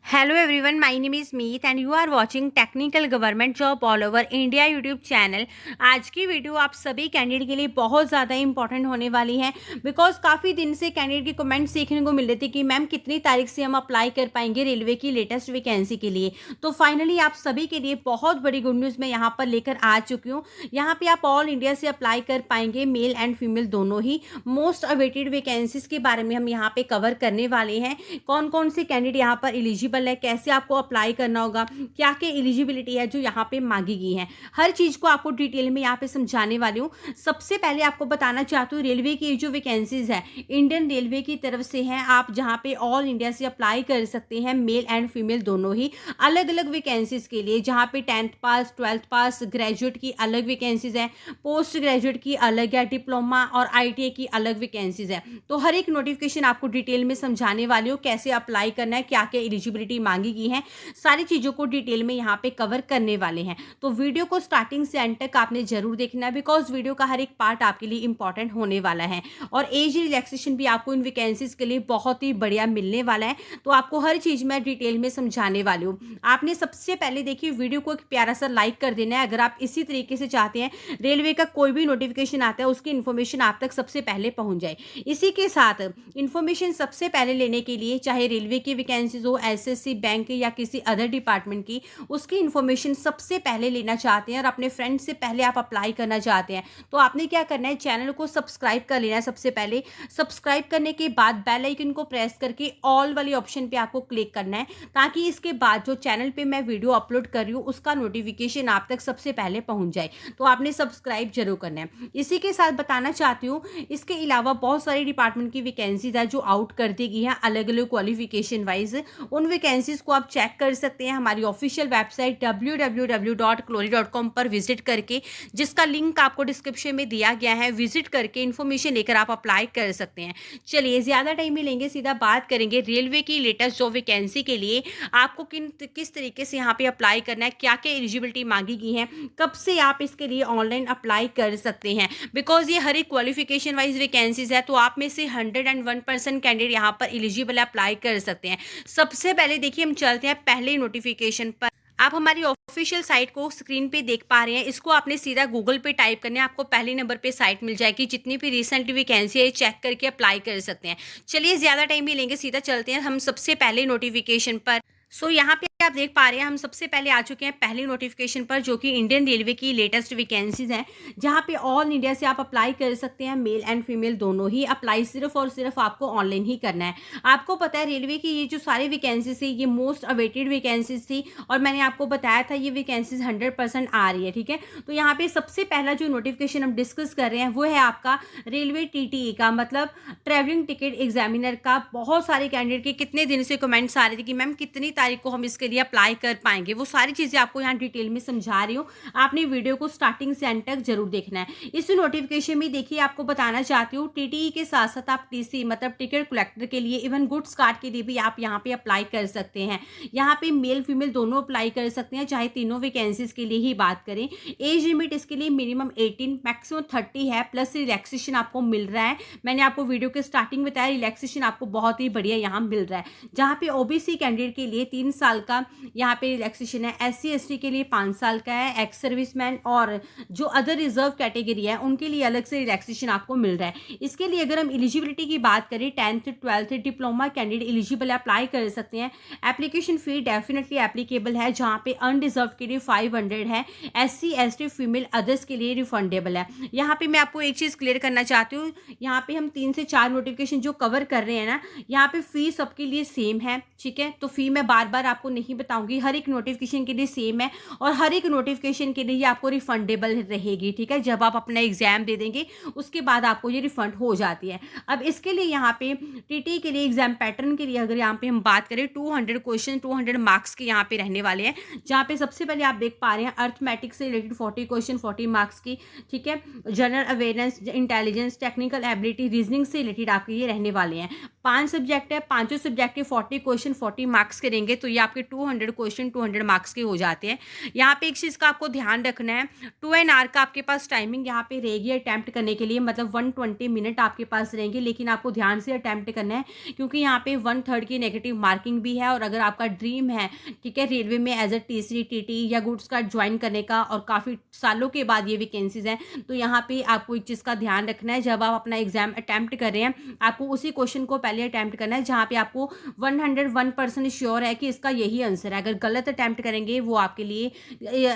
Hello everyone, my name is Meet and you are watching technical government job all over India YouTube channel. आज की video आप सभी candidate के लिए बहुत ज़्यादा इंपॉर्टेंट होने वाली है बिकॉज काफ़ी दिन से कैंडिडेट के कमेंट्स देखने को मिल रहे थे कि मैम कितनी तारीख से हम अप्लाई कर पाएंगे रेलवे की लेटेस्ट वैकेंसी के लिए। तो फाइनली आप सभी के लिए बहुत बड़ी गुड न्यूज़ मैं यहाँ पर लेकर आ चुकी हूँ। यहाँ पे आप ऑल इंडिया से अप्लाई कर पाएंगे, मेल एंड फीमेल दोनों ही। मोस्ट अवेटेड वैकेंसीज के बारे में हम यहाँ पे कवर करने वाले हैं। कौन कौन से कैंडिडेट यहाँ पर एलिजिबल है, कैसे आपको अप्लाई करना होगा, क्या क्या एलिजिबिलिटी है जो यहाँ पे मांगी गई है, हर चीज को आपको डिटेल में यहाँ पे समझाने वाली हूँ। सबसे पहले आपको बताना चाहती हूँ रेलवे की जो वैकेंसीज है इंडियन रेलवे की तरफ से है। आप जहाँ पे ऑल इंडिया से अप्लाई कर सकते हैं, मेल एंड फीमेल दोनों ही। अलग अलग वैकेंसीज के लिए जहाँ पे 10th पास, 12th पास, ग्रेजुएट की अलग वैकेंसीज है, पोस्ट ग्रेजुएट की अलग है, डिप्लोमा और ITI की अलग वैकेंसीज है। तो हर एक नोटिफिकेशन आपको डिटेल में समझाने वाली हूँ, कैसे अप्लाई करना है, क्या क्या एलिजिबिलिटी मांगी गई है, सारी चीज़ों को डिटेल में यहाँ पे कवर करने वाले हैं। तो वीडियो को स्टार्टिंग से एंड तक आपने जरूर देखना है बिकॉज वीडियो का हर एक पार्ट आपके लिए इंपॉर्टेंट होने वाला है। और एज रिलैक्सेशन भी आपको इन वैकेंसीज के लिए बहुत ही बढ़िया मिलने वाला है। तो आपको हर चीज़ मैं डिटेल में समझाने वाली हूँ। आपने सबसे पहले देखिए वीडियो को एक प्यारा सा लाइक कर देना है अगर आप इसी तरीके से चाहते हैं रेलवे का कोई भी नोटिफिकेशन आता है उसकी इन्फॉर्मेशन आप तक सबसे पहले पहुंच जाए। इसी के साथ इन्फॉर्मेशन सबसे पहले लेने के लिए चाहे रेलवे की वैकेंसीज हो, SSC, बैंक या किसी अदर डिपार्टमेंट की, उसकी इन्फॉर्मेशन सबसे पहले लेना चाहते हैं और अपने फ्रेंड से पहले आप अप्लाई करना चाहते हैं तो आपने क्या करना है, चैनल को सब्सक्राइब कर लेना है। सबसे पहले सब्सक्राइब करने के बाद बेल आइकन को प्रेस करके ऑल वाली ऑप्शन पे आपको क्लिक करना है ताकि इसके बाद जो चैनल पे मैं वीडियो अपलोड कर रही हूँ उसका नोटिफिकेशन आप तक सबसे पहले पहुंच जाए। तो आपने सब्सक्राइब जरूर करना है। इसी के साथ बताना चाहती हूँ इसके अलावा बहुत सारी डिपार्टमेंट की वैकेंसीज है जो आउट कर दी गई है अलग अलग क्वालिफिकेशन वाइज। उन वैकेंसीज को आप चेक कर सकते हैं हमारी ऑफिशियल वेबसाइट www.clory.com पर विजिट करके, जिसका लिंक आपको डिस्क्रिप्शन में दिया गया है। विजिट करके इन्फॉर्मेशन लेकर आप अप्लाई कर सकते हैं। चलिए ज़्यादा टाइम नहीं लेंगे, सीधा बात करेंगे रेलवे की लेटेस्ट जॉब वैकेंसी के लिए आपको किस तरीके से यहाँ पे अप्लाई करना है, क्या क्या एलिजिबिलिटी मांगी गई है, कब से आप इसके लिए ऑनलाइन अप्लाई कर सकते हैं। बिकॉज ये हर एक क्वालिफिकेशन वाइज वैकेंसीज है तो आप में से 101% कैंडिडेट यहाँ पर एलिजिबल अप्लाई कर सकते हैं। सबसे पहले देखिए हम चलते हैं पहले नोटिफिकेशन पर। आप हमारी ऑफिशियल साइट को स्क्रीन पे देख पा रहे हैं, इसको आपने सीधा गूगल पे टाइप करना है, आपको पहले नंबर पे साइट मिल जाएगी। जितनी भी रिसेंट वैकेंसी है चेक करके अप्लाई कर सकते हैं। चलिए ज़्यादा टाइम नहीं लेंगे, सीधा चलते हैं हम सबसे पहले नोटिफिकेशन पर। यहाँ पे आप देख पा रहे हैं हम सबसे पहले आ चुके हैं पहली नोटिफिकेशन पर जो कि इंडियन रेलवे की लेटेस्ट वैकेंसीज हैं जहाँ पे ऑल इंडिया से आप अप्लाई कर सकते हैं, मेल एंड फीमेल दोनों ही। अप्लाई सिर्फ और सिर्फ आपको ऑनलाइन ही करना है। आपको पता है रेलवे की ये जो सारी वैकेंसीज थी ये मोस्ट अवेटेड वैकेंसीज थी और मैंने आपको बताया था ये वैकेंसीज 100% आ रही है, ठीक है। तो यहाँ पे सबसे पहला जो नोटिफिकेशन हम डिस्कस कर रहे हैं वो है आपका रेलवे TTE का, मतलब ट्रेवलिंग टिकट एग्जामिनर का। बहुत सारे कैंडिडेट के कितने दिन से कमेंट्स आ रहे थे कि मैम कितनी तारीख को हम इसके लिए अप्लाई कर पाएंगे, वो सारी चीजें आपको यहाँ डिटेल में समझा रही हूँ। आपने वीडियो को स्टार्टिंग से एंड तक जरूर देखना है। इस नोटिफिकेशन में देखिए आपको बताना चाहती हूँ TTE के साथ साथ आप TC मतलब टिकट कलेक्टर के लिए, इवन गुड्स कार्ड के लिए भी आप यहाँ पे अप्लाई कर सकते हैं। यहाँ पे मेल फीमेल दोनों अप्लाई कर सकते हैं, चाहे तीनों वैकेंसीज के लिए ही बात करें। एज लिमिट इसके लिए मिनिमम 18 मैक्सिमम 30 है, प्लस रिलैक्सेशन आपको मिल रहा है। मैंने आपको वीडियो के स्टार्टिंग बताया रिलैक्सेशन आपको बहुत ही बढ़िया यहाँ मिल रहा है। जहाँ पे OBC कैंडिडेट के लिए 3 साल का यहाँ पे रिलैक्सेशन है, SC ST के लिए 5 साल का है, एक्स सर्विसमैन और जो अदर रिजर्व कैटेगरी है उनके लिए अलग से रिलैक्सेशन आपको मिल रहा है। इसके लिए अगर हम एलिजिबिलिटी की बात करें 10th 12th diploma candidate eligible apply कर सकते हैं। एप्लीकेशन फी डेफिनेटली एप्लीकेबल है, जहाँ पे अनडिजर्व के लिए 500 है, SC ST फीमेल अदर्स के लिए रिफंडेबल है। यहाँ पे मैं आपको एक चीज़ क्लियर करना चाहती हूँ, यहाँ पे हम 3 से 4 नोटिफिकेशन जो कवर कर रहे हैं ना, यहाँ पे फी सबके लिए सेम है, ठीक है। तो फी मैं बार बार आपको नहीं बताऊंगी, हर एक नोटिफिकेशन के लिए सेम है और हर एक नोटिफिकेशन के लिए आपको रिफंडेबल रहेगी, ठीक है। जब आप अपना एग्जाम दे देंगे उसके बाद आपको ये रिफंड हो जाती है। अब इसके लिए यहाँ पे TTE के लिए एग्जाम पैटर्न के लिए अगर यहाँ पे हम बात करें 200 क्वेश्चन 200 मार्क्स के यहाँ पे रहने वाले हैं। जहाँ पे सबसे पहले आप देख पा रहे हैं अर्थमेटिक्स से रिलेटेड 40 क्वेश्चन 40 मार्क्स की, ठीक है। General awareness, intelligence, technical ability, reasoning से रिलेटेड आपके ये रहने वाले हैं। 5 सब्जेक्ट है, पांचों सब्जेक्ट के 40 क्वेश्चन 40 मार्क्स के रहेंगे तो ये आपके 200 क्वेश्चन 200 मार्क्स के हो जाते हैं। यहाँ पे एक चीज़ का आपको ध्यान रखना है, 2 एन आवर का आपके पास टाइमिंग यहाँ पे रहेगी अटैम्प्ट करने के लिए, मतलब 120 मिनट आपके पास रहेंगे, लेकिन आपको ध्यान से अटैम्प्ट करना है क्योंकि यहाँ पे 1/3 की नेगेटिव मार्किंग भी है। और अगर आपका ड्रीम है, ठीक है, रेलवे में एज अ टीसी टीटी या गुड्स का ज्वाइन करने का और काफ़ी सालों के बाद ये वैकेंसीज हैं, तो यहाँ पे आपको एक चीज़ का ध्यान रखना है, जब आप अपना एग्जाम अटैम्प्ट कर रहे हैं आपको उसी क्वेश्चन को पहले अटैम्प्ट करना है जहाँ पे आपको 101% श्योर है कि इसका यही आंसर है। अगर गलत अटैम्प्ट करेंगे वो आपके लिए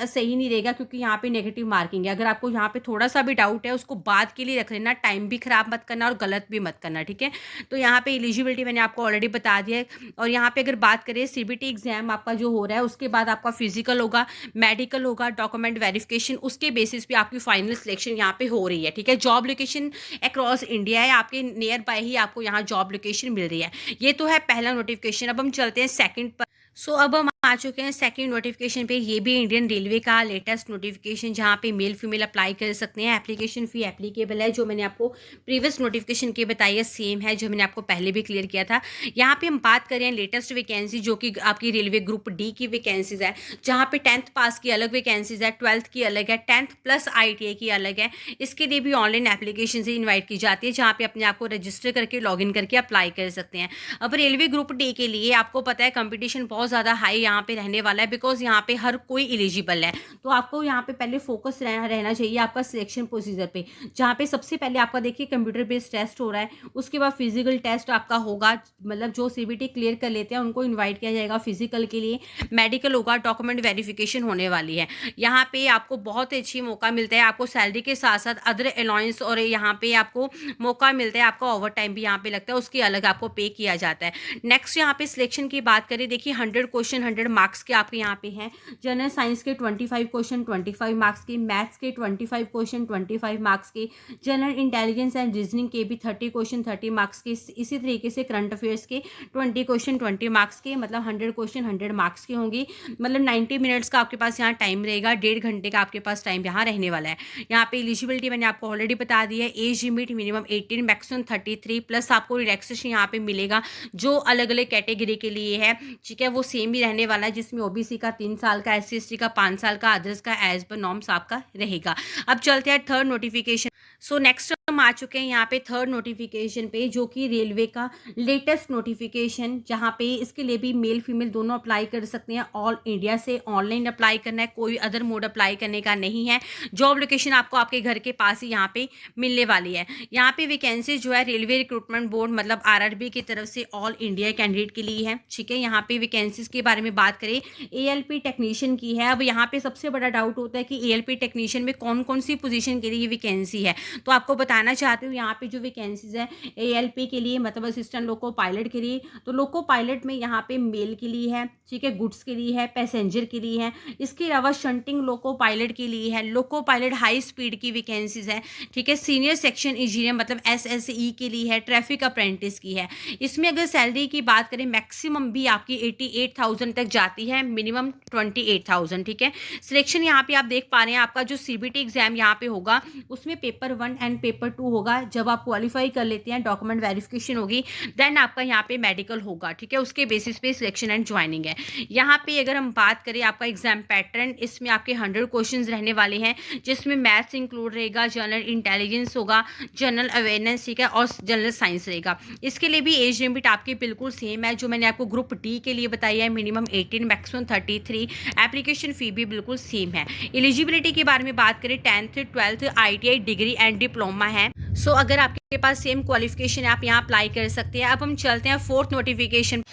सही नहीं रहेगा क्योंकि यहाँ पे नेगेटिव मार्किंग है। अगर आपको यहाँ पे थोड़ा सा भी डाउट है उसको बाद के लिए रख लेना, टाइम भी खराब मत करना और गलत भी मत करना, ठीक है। तो यहाँ पे एलिजिबिलिटी मैंने आपको ऑलरेडी बता दिया है। और यहाँ पे अगर बात करें सीबीटी एग्जाम आपका जो हो रहा है उसके बाद आपका फिजिकल होगा, मेडिकल होगा, डॉक्यूमेंट वेरिफिकेशन, उसके बेसिस पे आपकी फाइनल सिलेक्शन यहाँ पे हो रही है, ठीक है। जॉब लोकेशन अक्रॉस इंडिया है, आपके नियर बाय ही आपको यहाँ जॉब लोकेशन मिल रही है। ये तो है पहला नोटिफिकेशन। अब हम चलते हैं सेकंड पर। अब हम आ चुके हैं सेकंड नोटिफिकेशन पे। ये भी इंडियन रेलवे का लेटेस्ट नोटिफिकेशन जहाँ पे मेल फीमेल अप्लाई कर सकते हैं। एप्लीकेशन फ़ी एप्लीकेबल है, जो मैंने आपको प्रीवियस नोटिफिकेशन की बताई है सेम है जो मैंने आपको पहले भी क्लियर किया था। यहाँ पे हम बात करें लेटेस्ट वैकेंसी जो कि आपकी रेलवे ग्रुप डी की वैकेंसीज है, जहाँ पे 10th पास की अलग वैकेंसीज है, 12th की अलग है, 10th प्लस ITI की अलग है। इसके लिए भी ऑनलाइन एप्लीकेशन से इन्वाइट की जाती है जहाँ पे अपने आप को रजिस्टर करके लॉगिन करके अप्लाई कर सकते हैं। अब रेलवे ग्रुप डी के लिए आपको पता है कंपटीशन बहुत ज़्यादा हाई यहाँ पे रहने वाला है, बिकॉज यहाँ पे हर कोई एलिजिबल है। तो आपको यहाँ पे पहले फोकस रहना चाहिए आपका सिलेक्शन प्रोसीजर पे, जहाँ पे सबसे पहले आपका देखिए कंप्यूटर बेस्ड टेस्ट हो रहा है, उसके बाद फिजिकल टेस्ट आपका होगा, मतलब जो सीबीटी क्लियर कर लेते हैं उनको इन्वाइट किया जाएगा फिजिकल के लिए। मेडिकल होगा, डॉक्यूमेंट वेरिफिकेशन होने वाली है। यहाँ पे आपको बहुत अच्छी मौका मिलता है, आपको सैलरी के साथ साथ अदर अलाउंस और यहाँ पे आपको मौका मिलता है, आपका ओवर टाइम भी यहाँ पे लगता है, उसकी अलग आपको पे किया जाता है। नेक्स्ट यहाँ पे सिलेक्शन की बात करें, देखिए 100 क्वेश्चन 100 मार्क्स के आपके यहाँ पे हैं। जनरल साइंस के 25 क्वेश्चन 25 मार्क्स के, मैथ्स के 25 क्वेश्चन 25 मार्क्स के, जनरल इंटेलिजेंस एंड रीजनिंग के भी 30 क्वेश्चन 30 मार्क्स के, इसी तरीके से करंट अफेयर्स के 20 क्वेश्चन 20 मार्क्स के, मतलब 100 क्वेश्चन 100 मार्क्स के होंगे। मतलब 90 मिनट्स का आपके पास यहाँ टाइम रहेगा, 1.5 घंटे का आपके पास टाइम यहाँ रहने वाला है। यहाँ पे एलिजिबिलिटी मैंने आपको ऑलरेडी बता दी है। Age limit minimum 18 maximum 33, plus आपको रिलैक्सेशन यहाँ पे मिलेगा जो अलग अलग कैटेगरी के लिए है, ठीक है, वो सेम ही रहने वाला है, जिसमें ओबीसी का 3 साल का, SC/ST का 5 साल का, अदर्स का एज पर नॉर्म्स आपका रहेगा। अब चलते हैं थर्ड नोटिफिकेशन। नेक्स्ट हम आ चुके हैं यहाँ पे थर्ड नोटिफिकेशन पे, जो कि रेलवे का लेटेस्ट नोटिफिकेशन, जहाँ पे इसके लिए भी मेल फीमेल दोनों अप्लाई कर सकते हैं। ऑल इंडिया से ऑनलाइन अप्लाई करना है, कोई अदर मोड अप्लाई करने का नहीं है। जॉब लोकेशन आपको आपके घर के पास ही यहाँ पे मिलने वाली है। यहाँ पे वैकेंसी जो है रेलवे रिक्रूटमेंट बोर्ड मतलब RRB की तरफ से ऑल इंडिया कैंडिडेट के लिए है, ठीक है। यहाँ पे वैकेंसीज के बारे में बात करें, ALP टेक्नीशियन की है। अब यहाँ पे सबसे बड़ा डाउट होता है कि ALP टेक्नीशियन में कौन कौन सी पोजीशन के लिए ये वैकेंसी है, तो आपको बताना चाहती हूँ। यहाँ पे जो वैकेंसीज है ALP के लिए मतलब असिस्टेंट लोको पायलट के लिए, तो लोको पायलट में यहाँ पे मेल के लिए है, ठीक है, गुड्स के लिए है, पैसेंजर के लिए है। इसके अलावा शंटिंग लोको पायलट के लिए है, लोको पायलट हाई स्पीड की वैकेंसीज है, ठीक है। सीनियर सेक्शन इंजीनियर मतलब SSE के लिए है, ट्रैफिक अप्रेंटिस की है। इसमें अगर सैलरी की बात करें मैक्सिमम भी आपकी 88,000 तक जाती है, मिनिमम 28,000, ठीक है। सिलेक्शन यहाँ पे आप देख पा रहे हैं, आपका जो CBT एग्जाम यहाँ पे होगा उसमें पेपर 1 एंड पेपर 2 होगा। जब आप क्वालिफाई कर लेते हैं, डॉक्यूमेंट वेरिफिकेशन होगी, देन आपका यहाँ पे मेडिकल होगा, ठीक है। उसके बेसिस पे सिलेक्शन एंड ज्वाइनिंग है। यहाँ पे अगर हम बात करें आपका एग्जाम पैटर्न, इसमें आपके 100 क्वेश्चंस रहने वाले हैं, जिसमें मैथ्स इंक्लूड रहेगा, जनरल इंटेलिजेंस होगा, जनरल अवेयरनेस, ठीक है, और जनरल साइंस रहेगा। इसके लिए भी एज लिमिट आपकी बिल्कुल सेम है जो मैंने आपको ग्रुप डी के लिए बताई है, मिनिमम 18 मैक्सिमम 33। एप्लीकेशन फी भी बिल्कुल सेम है। एलिजिबिलिटी के बारे में बात करें 10th 12th ITI degree and diploma है। अगर आपके पास सेम क्वालिफिकेशन है आप यहाँ अप्लाई कर सकते हैं। अब हम चलते हैं फोर्थ नोटिफिकेशन।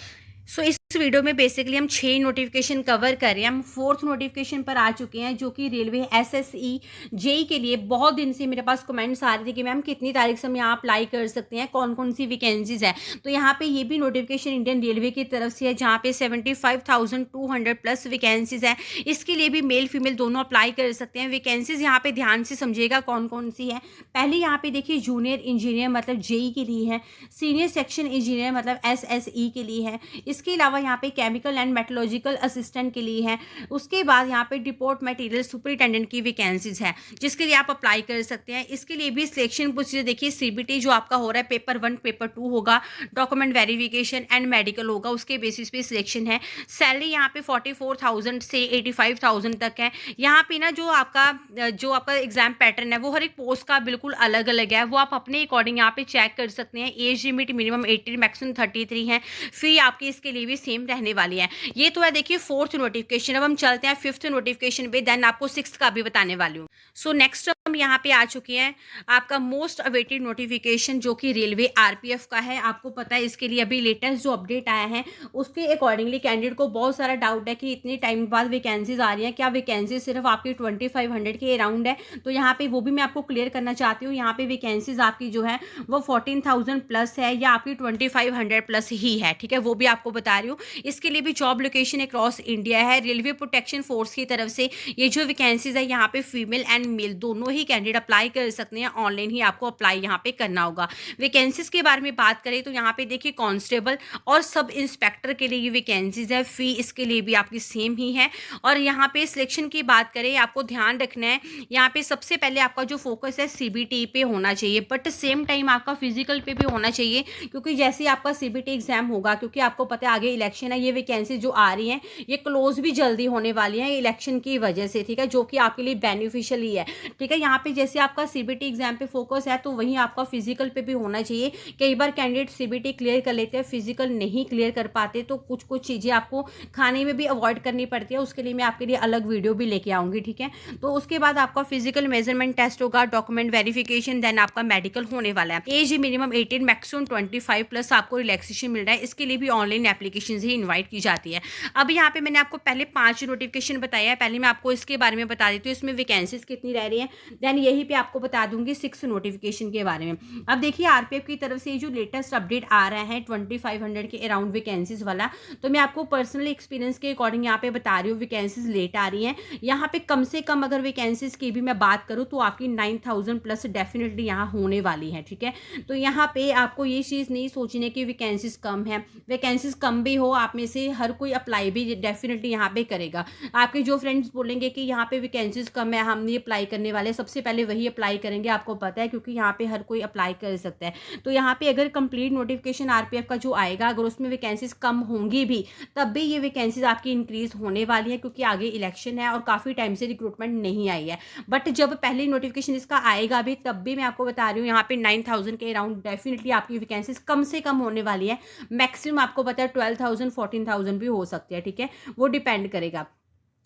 इस वीडियो में बेसिकली हम 6 नोटिफिकेशन कवर कर रहे हैं। हम फोर्थ नोटिफिकेशन पर आ चुके हैं, जो कि रेलवे SSE JEE के लिए बहुत दिन से मेरे पास कमेंट्स आ रहे थे कि मैम कितनी तारीख से हम यहाँ अप्लाई कर सकते हैं, कौन कौन सी वैकेंसीज है। तो यहाँ पे ये भी नोटिफिकेशन इंडियन रेलवे की तरफ से है, जहाँ पे 75,200 प्लस वैकेंसीज है। इसके लिए भी मेल फीमेल दोनों अप्लाई कर सकते हैं। वैकेंसीज यहाँ पे ध्यान से समझिएगा कौन कौन सी है। पहले यहाँ पे देखिए जूनियर इंजीनियर मतलब JEE के लिए है, सीनियर सेक्शन इंजीनियर मतलब SSE के लिए है। इसके अलावा यहाँ पे केमिकल एंड मेटलर्जिकल असिस्टेंट के लिए है। उसके बाद यहाँ पे डिपोर्ट मटेरियल सुपरिटेंडेंट की वैकेंसीज है, जिसके लिए आप अप्लाई कर सकते हैं। इसके लिए भी सिलेक्शन प्रोसीजर देखिए, सीबीटी जो आपका हो रहा है पेपर 1 पेपर 2 होगा, डॉक्यूमेंट वेरिफिकेशन एंड मेडिकल होगा, उसके बेसिस पे सिलेक्शन है। सैलरी यहाँ पे 44,000 से 85,000 तक है। यहाँ पे ना जो आपका एग्जाम पैटर्न है वो हर एक पोस्ट का बिल्कुल अलग अलग है, वो आप अपने अकॉर्डिंग यहाँ पे चेक कर सकते हैं। एज लिमिट मिनिमम 18 मैक्सिमम 33 है। फी आपकी इसके लिए भी सेम रहने वाली है। ये तो है देखिए 4th नोटिफिकेशन। अब हम चलते हैं 5th नोटिफिकेशन पे, देन आपको 6th का भी बताने वाली हूँ। सो नेक्स्ट हम यहाँ पे आ चुके हैं आपका मोस्ट अवेटेड नोटिफिकेशन, जो कि रेलवे आरपीएफ का है। आपको पता है इसके लिए अभी लेटेस्ट जो अपडेट आया है उसके अकॉर्डिंगली कैंडिडेट को बहुत सारा डाउट है कि इतने टाइम बाद वैकेंसीज आ रही हैं, क्या वैकेंसीज सिर्फ आपकी 2500 के अराउंड है? तो यहाँ पे वो भी मैं आपको क्लियर करना चाहती हूँ। यहाँ पे वैकेंसीज आपकी जो है वो 14,000 प्लस है या आपकी 2500 प्लस ही है, ठीक है, वो भी आपको बता रही हूँ। इसके लिए भी जॉब लोकेशन अक्रॉस इंडिया है। रेलवे प्रोटेक्शन फोर्स की तरफ से ये जो वैकेंसीज है यहाँ पे फीमेल एंड मेल दोनों ही कैंडिडेट अप्लाई कर सकते हैं। ऑनलाइन ही आपको अप्लाई यहाँ पे करना होगा। वैकेंसीज के बारे में बात करें तो यहाँ पे देखिए कांस्टेबल और सब इंस्पेक्टर के लिए ये वैकेंसीज है। फी इसके लिए भी आपकी सेम ही है। और यहाँ पे सिलेक्शन की बात करें, आपको ध्यान रखना है यहाँ पे सबसे पहले आपका जो फोकस है सीबीटी पे होना चाहिए, बट सेम टाइम आपका फिजिकल पे भी होना चाहिए, क्योंकि जैसे आपका सीबीटी एग्जाम होगा, क्योंकि आपको पता है आगे इलेक्शन है, ये वैकेंसी जो आ रही हैं ये क्लोज भी जल्दी होने वाली है इलेक्शन की वजह से, ठीक है, जो कि आपके लिए बेनिफिशियल ही है, ठीक है। यहाँ पे जैसे आपका सीबीटी एग्जाम पे फोकस है तो वहीं आपका फिजिकल पे भी होना चाहिए। कई बार कैंडिडेट सीबीटी क्लियर कर लेते हैं, फिजिकल नहीं क्लियर कर पाते, तो कुछ कुछ चीज़ें आपको खाने में भी अवॉइड करनी पड़ती है। उसके लिए मैं आपके लिए अलग वीडियो भी लेके आऊँगी, ठीक है। तो उसके बाद आपका फिजिकल मेजरमेंट टेस्ट होगा, डॉक्यूमेंट वेरिफिकेशन, देन आपका मेडिकल होने वाला है। एज मिनिमम 18 मैक्सिमम 25 प्लस आपको रिलैक्सेशन मिल रहा है। इसके लिए भी ऑनलाइन एप्लीकेशन ही इन्वाइट की जाती है। अब यहाँ पे मैंने आपको पहले 5 नोटिफिकेशन बताया है, पहले मैं आपको इसके बारे में बता देती हूँ इसमें वैकेंसीज कितनी रह रही है, देन यहीं पे आपको बता दूंगी 6 नोटिफिकेशन के बारे में। अब देखिए आरपीएफ की तरफ से जो लेटेस्ट अपडेट आ रहा है 2500 के अराउंड वैकेंसीज वाला, तो मैं आपको पर्सनल एक्सपीरियंस के अकॉर्डिंग यहाँ पे बता रही हूँ वैकेंसीज लेट आ रही हैं। यहाँ पे कम से कम अगर वैकेंसीज की भी मैं बात करूँ तो आपकी 9000 प्लस डेफिनेटली यहाँ होने वाली है, ठीक है। तो यहाँ पे आपको ये चीज़ नहीं सोचने की वैकेंसीज कम है, वैकेंसीज कम भी हो आप में से हर कोई अप्लाई भी डेफिनेटली यहाँ पे करेगा। आपके जो फ्रेंड्स बोलेंगे कि यहाँ पे वैकेंसीज कम है, हम नहीं अप्लाई करने वाले, सबसे पहले वही अप्लाई करेंगे, आपको पता है, क्योंकि यहाँ पे हर कोई अप्लाई कर सकता है। तो यहाँ पे अगर कंप्लीट नोटिफिकेशन आरपीएफ का जो आएगा, अगर उसमें वैकेंसीज कम होंगी भी तब भी ये वैकेंसीज आपकी इंक्रीज होने वाली है, क्योंकि आगे इलेक्शन है और काफ़ी टाइम से रिक्रूटमेंट नहीं आई है। बट जब पहले नोटिफिकेशन इसका आएगा भी तब भी मैं आपको बता रही हूँ यहाँ पे 9000 के अराउंड डेफिनेटली आपकी वैकेंसीज कम से कम होने वाली है। मैक्सिमम आपको पता है 12,000 14,000 भी हो सकती है, ठीक है, वो डिपेंड करेगा।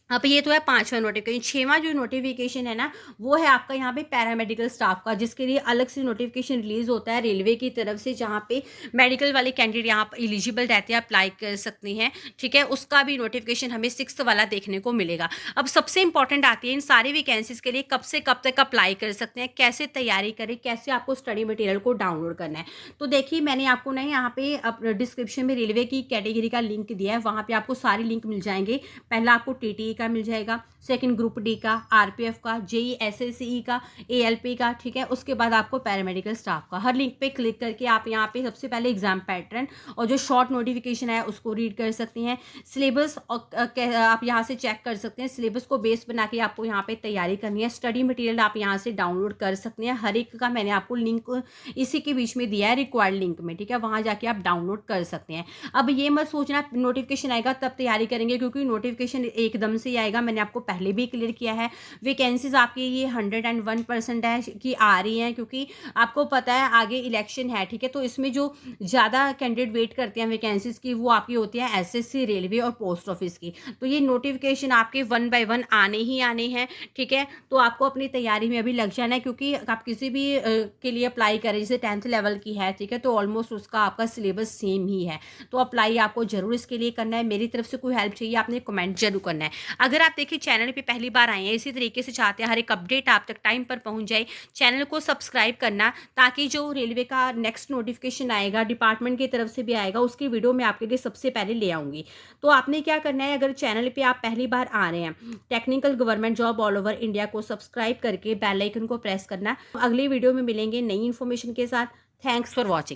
अब ये तो है 5वां नोटिफिकेशन। 6वां जो नोटिफिकेशन है ना वो है आपका यहाँ पे पैरामेडिकल स्टाफ का, जिसके लिए अलग से नोटिफिकेशन रिलीज होता है रेलवे की तरफ से, जहाँ पे मेडिकल वाले कैंडिडेट यहाँ पर एलिजिबल रहते हैं, अप्लाई कर सकती हैं, ठीक है। उसका भी नोटिफिकेशन हमें 6th वाला देखने को मिलेगा। अब सबसे इंपॉर्टेंट आती है इन सारी वैकेंसीज के लिए कब से कब तक अप्लाई कर सकते हैं, कैसे तैयारी करें, कैसे आपको स्टडी मटेरियल को डाउनलोड करना है। तो देखिए मैंने आपको ना यहाँ पे डिस्क्रिप्शन में रेलवे की कैटेगरी का लिंक दिया है, वहाँ पर आपको सारे लिंक मिल जाएंगे। पहला आपको टीटी का मिल जाएगा, सेकंड ग्रुप डी का, आरपीएफ का, जेई एसएससी का, एएलपी का, ठीक है। उसके बाद आपको पैरामेडिकल स्टाफ का। हर लिंक पे क्लिक करके आप यहाँ पे सबसे पहले एग्जाम पैटर्न और जो शॉर्ट नोटिफिकेशन है उसको रीड कर सकती हैं। सिलेबस आप यहाँ से चेक कर सकते हैं, सिलेबस को बेस बना के आपको यहाँ पे तैयारी करनी है। स्टडी मटेरियल आप यहाँ से डाउनलोड कर सकते हैं, हर एक का मैंने आपको लिंक इसी के बीच में दिया है रिक्वायर्ड लिंक में, ठीक है, वहाँ जाके आप डाउनलोड कर सकते हैं। अब ये मत सोचना नोटिफिकेशन आएगा तब तैयारी करेंगे, क्योंकि नोटिफिकेशन एकदम से आएगा, मैंने आपको पहले भी क्लियर किया है। वैकेंसीज आपकी ये 101% है कि आ रही हैं, क्योंकि आपको पता है आगे इलेक्शन है, ठीक है। तो इसमें जो ज़्यादा कैंडिडेट वेट करते हैं वैकेंसीज की वो आपकी होती है एसएससी, रेलवे और पोस्ट ऑफिस की। तो ये नोटिफिकेशन आपके 1 बाय 1 आने ही आने हैं, ठीक है। तो आपको अपनी तैयारी में अभी लग जाना है, क्योंकि आप किसी भी के लिए अप्लाई करें, जैसे 10th लेवल की है, ठीक है, तो ऑलमोस्ट उसका आपका सिलेबस सेम ही है। तो अप्लाई आपको जरूर इसके लिए करना है। मेरी तरफ से कोई हेल्प चाहिए आपने कमेंट जरूर करना है। अगर आप देखिए चैनल पे पहली बार आए हैं, इसी तरीके से चाहते हैं हर एक अपडेट आप तक टाइम पर पहुंच जाए, चैनल को सब्सक्राइब करना, ताकि जो रेलवे का नेक्स्ट नोटिफिकेशन आएगा डिपार्टमेंट की तरफ से भी आएगा, उसकी वीडियो मैं आपके लिए सबसे पहले ले आऊँगी। तो आपने क्या करना है, अगर चैनल पर आप पहली बार आ रहे हैं, technical government job all over India को सब्सक्राइब करके बेल आइकन को प्रेस करना। अगली वीडियो में मिलेंगे नई इन्फॉर्मेशन के साथ। Thanks for watching.